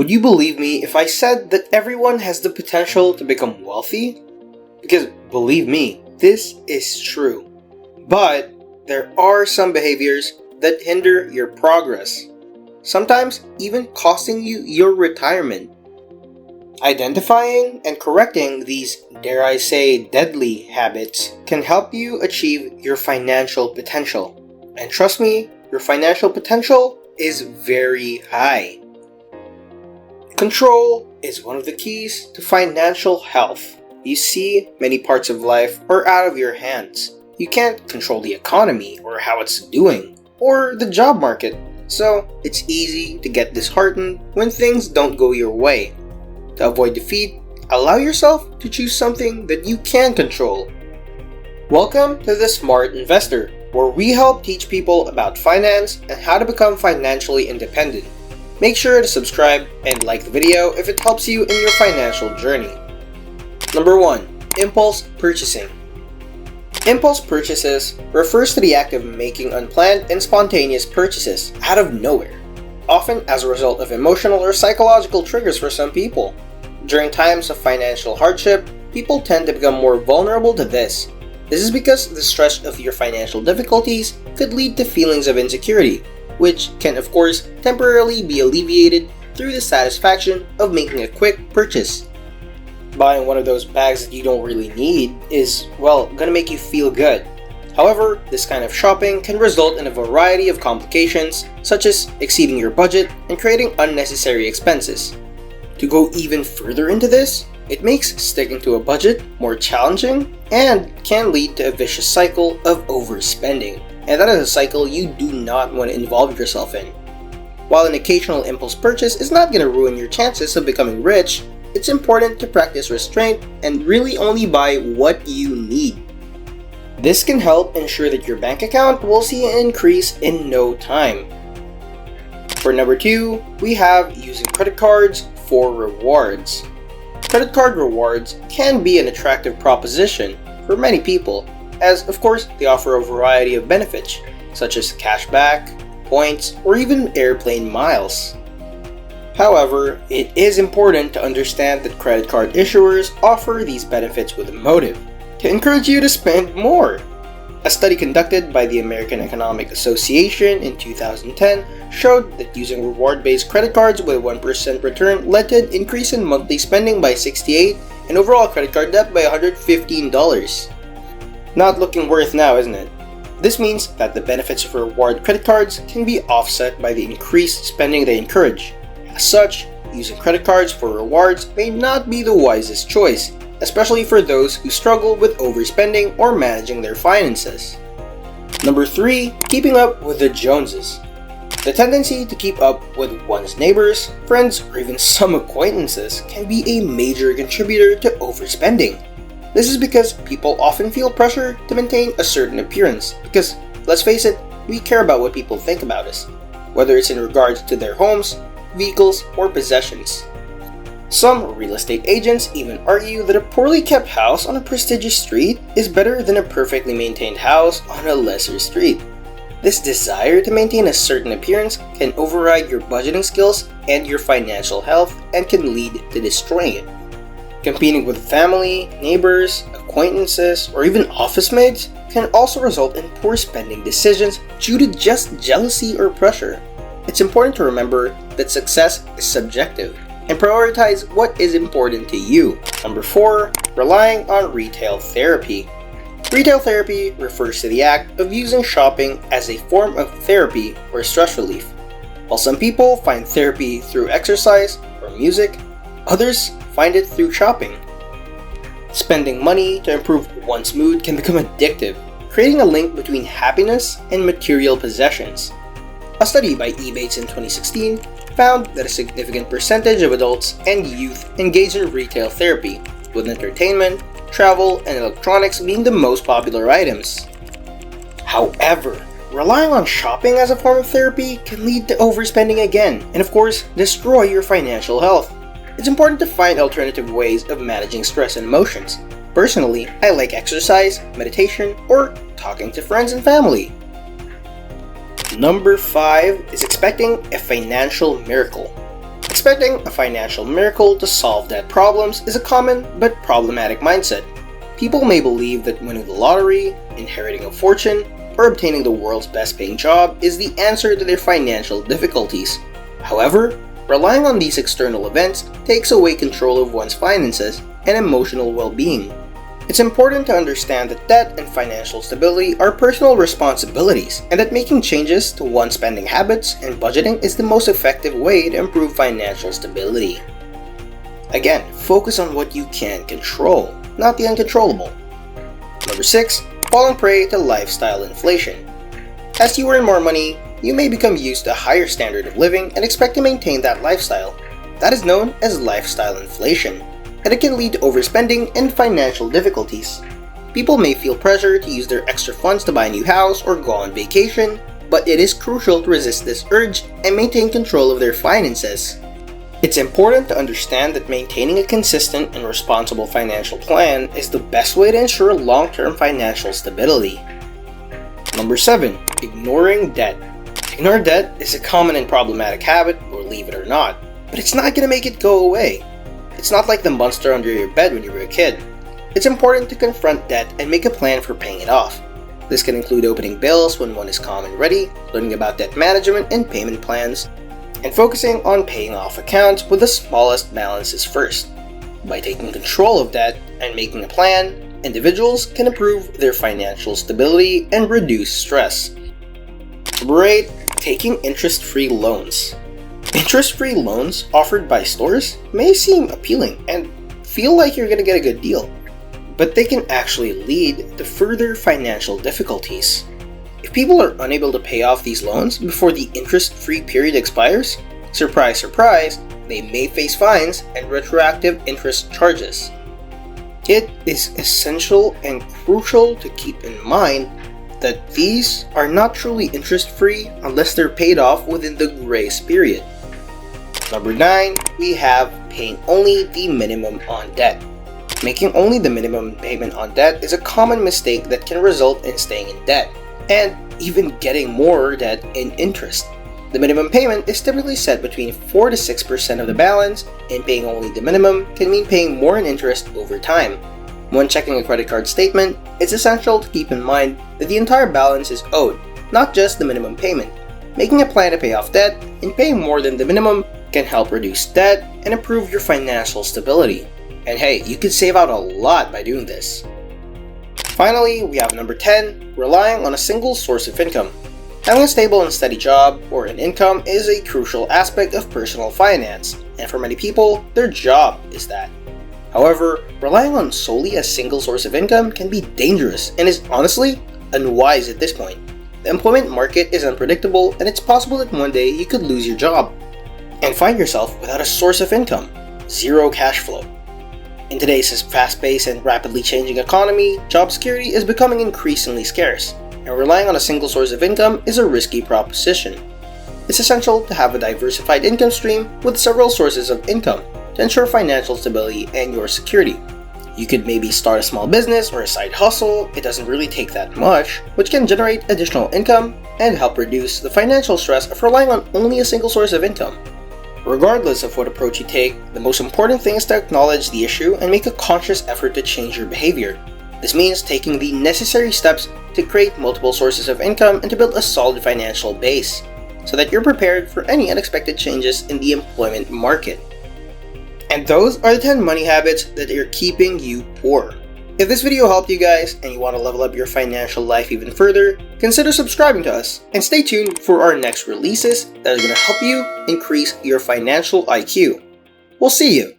Would you believe me if I said that everyone has the potential to become wealthy? Because believe me, this is true. But there are some behaviors that hinder your progress, sometimes even costing you your retirement. Identifying and correcting these, dare I say, deadly habits can help you achieve your financial potential. And trust me, your financial potential is very high. Control is one of the keys to financial health. You see, many parts of life are out of your hands. You can't control the economy or how it's doing, or the job market. So, it's easy to get disheartened when things don't go your way. To avoid defeat, allow yourself to choose something that you can control. Welcome to The Smart Investor, where we help teach people about finance and how to become financially independent. Make sure to subscribe and like the video if it helps you in your financial journey. Number 1. Impulse purchasing. Impulse purchases refers to the act of making unplanned and spontaneous purchases out of nowhere, often as a result of emotional or psychological triggers for some people. During times of financial hardship, people tend to become more vulnerable to this. This is because the stress of your financial difficulties could lead to feelings of insecurity, which can of course temporarily be alleviated through the satisfaction of making a quick purchase. Buying one of those bags that you don't really need is, gonna make you feel good. However, this kind of shopping can result in a variety of complications, such as exceeding your budget and creating unnecessary expenses. To go even further into this, it makes sticking to a budget more challenging and can lead to a vicious cycle of overspending. And that is a cycle you do not want to involve yourself in. While an occasional impulse purchase is not going to ruin your chances of becoming rich, it's important to practice restraint and really only buy what you need. This can help ensure that your bank account will see an increase in no time. For number 2, we have using credit cards for rewards. Credit card rewards can be an attractive proposition for many people, as of course they offer a variety of benefits, such as cashback, points, or even airplane miles. However, it is important to understand that credit card issuers offer these benefits with a motive, to encourage you to spend more. A study conducted by the American Economic Association in 2010 showed that using reward-based credit cards with a 1% return led to an increase in monthly spending by $68 and overall credit card debt by $115. Not looking worth now, isn't it? This means that the benefits of reward credit cards can be offset by the increased spending they encourage. As such, using credit cards for rewards may not be the wisest choice, especially for those who struggle with overspending or managing their finances. Number 3. Keeping up with the Joneses. The tendency to keep up with one's neighbors, friends, or even some acquaintances can be a major contributor to overspending. This is because people often feel pressure to maintain a certain appearance because, let's face it, we care about what people think about us, whether it's in regards to their homes, vehicles, or possessions. Some real estate agents even argue that a poorly kept house on a prestigious street is better than a perfectly maintained house on a lesser street. This desire to maintain a certain appearance can override your budgeting skills and your financial health and can lead to destroying it. Competing with family, neighbors, acquaintances, or even office mates can also result in poor spending decisions due to just jealousy or pressure. It's important to remember that success is subjective and prioritize what is important to you. Number 4, relying on retail therapy. Retail therapy refers to the act of using shopping as a form of therapy or stress relief. While some people find therapy through exercise or music, others find it through shopping. Spending money to improve one's mood can become addictive, creating a link between happiness and material possessions. A study by Ebates in 2016 found that a significant percentage of adults and youth engage in retail therapy, with entertainment, travel, and electronics being the most popular items. However, relying on shopping as a form of therapy can lead to overspending again, and of course, destroy your financial health. It's important to find alternative ways of managing stress and emotions. Personally, I like exercise, meditation, or talking to friends and family. Number 5 is expecting a financial miracle. It's Expecting a financial miracle to solve debt problems is a common but problematic mindset. People may believe that winning the lottery, inheriting a fortune, or obtaining the world's best paying job is the answer to their financial difficulties. However, relying on these external events takes away control of one's finances and emotional well-being. It's important to understand that debt and financial stability are personal responsibilities, and that making changes to one's spending habits and budgeting is the most effective way to improve financial stability. Again, focus on what you can control, not the uncontrollable. Number 6. Falling prey to lifestyle inflation. As you earn more money, you may become used to a higher standard of living and expect to maintain that lifestyle. That is known as lifestyle inflation, and it can lead to overspending and financial difficulties. People may feel pressure to use their extra funds to buy a new house or go on vacation, but it is crucial to resist this urge and maintain control of their finances. It's important to understand that maintaining a consistent and responsible financial plan is the best way to ensure long-term financial stability. Number 7. Ignoring debt. Ignore debt is a common and problematic habit, believe it or not, but it's not going to make it go away. It's not like the monster under your bed when you were a kid. It's important to confront debt and make a plan for paying it off. This can include opening bills when one is calm and ready, learning about debt management and payment plans, and focusing on paying off accounts with the smallest balances first. By taking control of debt and making a plan, individuals can improve their financial stability and reduce stress. Number 8. Taking interest-free loans. Interest-free loans offered by stores may seem appealing and feel like you're going to get a good deal, but they can actually lead to further financial difficulties. If people are unable to pay off these loans before the interest-free period expires, surprise, surprise, they may face fines and retroactive interest charges. It is essential and crucial to keep in mind that these are not truly interest-free unless they're paid off within the grace period. Number 9, we have paying only the minimum on debt. Making only the minimum payment on debt is a common mistake that can result in staying in debt, and even getting more debt in interest. The minimum payment is typically set between 4 to 6% of the balance, and paying only the minimum can mean paying more in interest over time. When checking a credit card statement, it's essential to keep in mind that the entire balance is owed, not just the minimum payment. Making a plan to pay off debt and paying more than the minimum can help reduce debt and improve your financial stability. And hey, you can save out a lot by doing this. Finally, we have number 10, relying on a single source of income. Having a stable and steady job or an income is a crucial aspect of personal finance, and for many people, their job is that. However, relying on solely a single source of income can be dangerous and is honestly unwise at this point. The employment market is unpredictable, and it's possible that one day you could lose your job and find yourself without a source of income, zero cash flow. In today's fast-paced and rapidly changing economy, job security is becoming increasingly scarce, and relying on a single source of income is a risky proposition. It's essential to have a diversified income stream with several sources of income to ensure financial stability and your security. You could maybe start a small business or a side hustle, it doesn't really take that much, which can generate additional income and help reduce the financial stress of relying on only a single source of income. Regardless of what approach you take, the most important thing is to acknowledge the issue and make a conscious effort to change your behavior. This means taking the necessary steps to create multiple sources of income and to build a solid financial base, so that you're prepared for any unexpected changes in the employment market. And those are the 10 money habits that are keeping you poor. If this video helped you guys and you want to level up your financial life even further, consider subscribing to us and stay tuned for our next releases that are going to help you increase your financial IQ. We'll see you